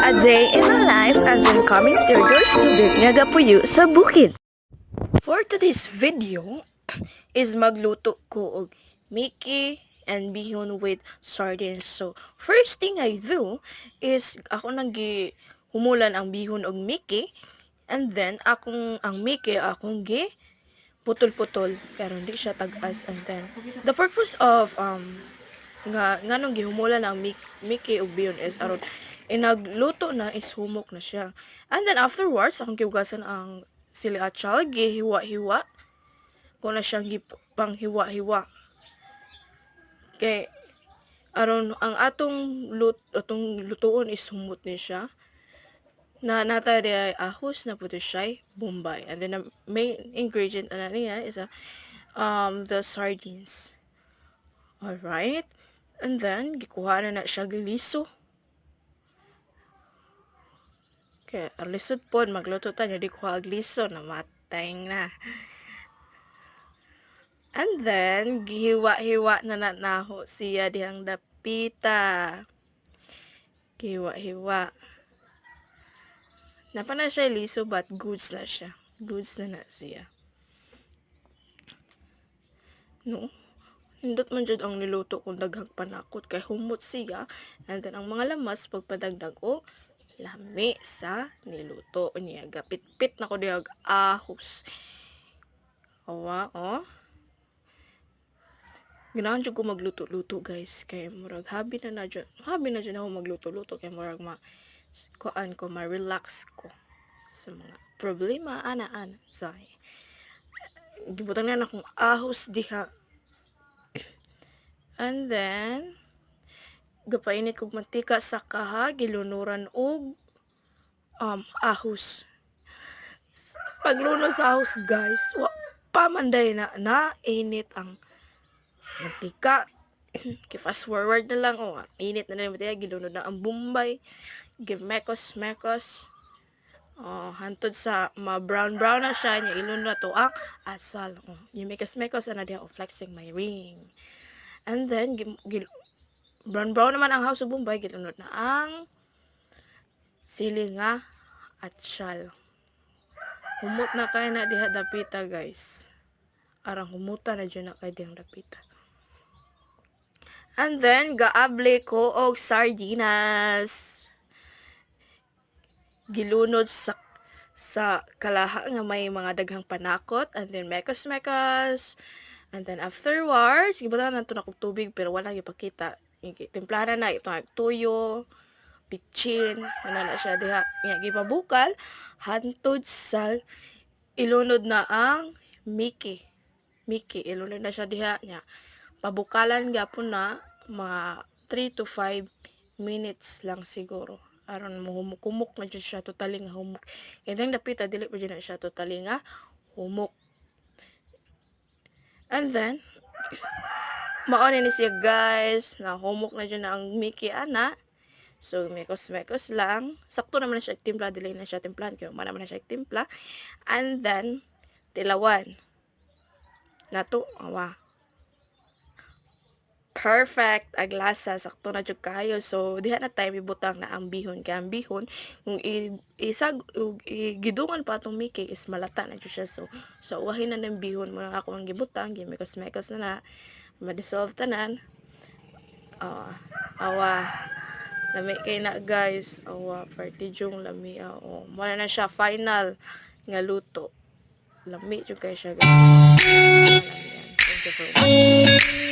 A day in my life as incoming third-year student nga gapuyo sa bukid. For today's video is magluto ko og Mickey and bihon with sardines. So, first thing I do is ako nang humulan ang bihon og Mickey, and then ang Mickey akong putol-putol pero hindi siya tag-as. And then the purpose of nga nung gihumulan ang Mickey og bihon is aron nagluto na is humok na siya. And then afterwards akong gihugasan ang sili atchal, gihiwa-hiwa ko na siyang panghiwa-hiwa kay aron ang atong lutuon is humot ni siya na nata ay ahos na puto siya bombay. And then the main ingredient ana niya is the sardines. Alright, and then gikuha na siya gliso. Okay, alisod po magluto ta di kuha gliso na matay na. And then gihiwa-hiwa na naho siya dihang dapita. Gihiwa-hiwa. Napa na siya liso but goods na siya. Goods na siya. No? Hindot man jud ang niluto kung daghang panakot kay humot siya. And then ang mga lamas pagpadagdag o lami sa niluto niya. Gapit-pit na ko dihag ahos. Awa, oh. Ganahan jud ko magluto-luto guys kay murag habi na jud ako magluto-luto kay murag ma-relax ko sa mga problema ana-ana say. Gibutang na akong ahos diha. And then gapainit kog mantika sa kaha, gilunuran og ahos. Pagluno sa ahos guys, wa pa manday na init ang mantika. Fast forward na lang, init na naman tayo, gilunod na ang bombay, give mekos, hantod sa brown na siya, niya ilunod na to ang asal, yung mekos, na diya, flexing my ring. And then, brown naman ang house of bombay, gilunod na ang sili nga atchal. Humot na kayo na diha dapita guys. Arang humuta na dyan na kayo dihang dapita. And then, gaable ko og sardinas. Gilunod sa kalaha nga may mga daghang panakot. And then, mekos. And then, afterwards, gibutan na ito na kong tubig, pero wala ipakita. Timplahan na ito tuyo, pitchin, na siya diha. Nga, gipabukal, hantod sa ilunod na ang Mickey, ilunod na siya diha niya. Pabukalan gyapon na mga 3 to 5 minutes lang siguro. Aron humuk na dyan siya totally nga humuk. And then dapita dili pa dyan na siya totally nga humuk. And then maon ni siya guys, na humuk na dyan na ang Mickey ana. So mekos lang. Sakto naman na siya timpla, dili na siya timplahan kaya man na siya timpla. And then tilawan. Nato awa. Perfect aglasa, sakto na jud kayo. So diha na tayo ibutang na ang bihon kay ang bihon kung gidungan pa atong Mickey is malata na jud siya. So uwahin na ng bihon mo ako ang gibutang, gimekos na ma-dissolve tanan. Awa lami kay na guys. Awa partijong lami. Muna na siya final nga luto. Lami jud kay siya guys. Thank you for watching.